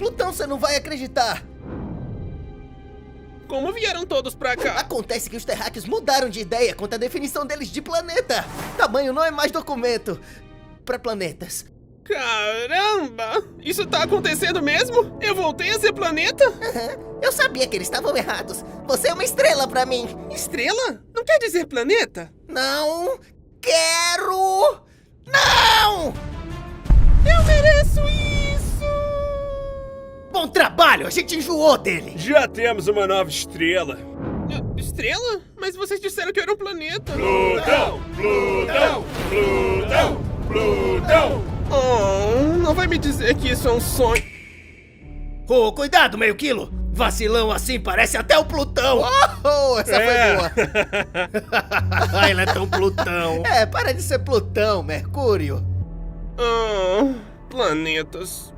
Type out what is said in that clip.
Plutão, você não vai acreditar. Como vieram todos pra cá? Acontece que os terráqueos mudaram de ideia quanto à definição deles de planeta. Tamanho não é mais documento para planetas. Caramba! Isso tá acontecendo mesmo? Eu voltei a ser planeta? Eu sabia que eles estavam errados. Você é uma estrela pra mim. Estrela? Não quer dizer planeta? Não quero! Não! Eu mereço isso! Bom trabalho, a gente enjoou dele. Já temos uma nova estrela. Estrela? Mas vocês disseram que eu era um planeta. Plutão! Plutão! Plutão! Plutão! Oh, não vai me dizer que isso é um sonho. Oh, cuidado, meio quilo. Vacilão assim parece até o Plutão. Oh, essa foi boa. Ele é tão Plutão. É, para de ser Plutão, Mercúrio. Planetas.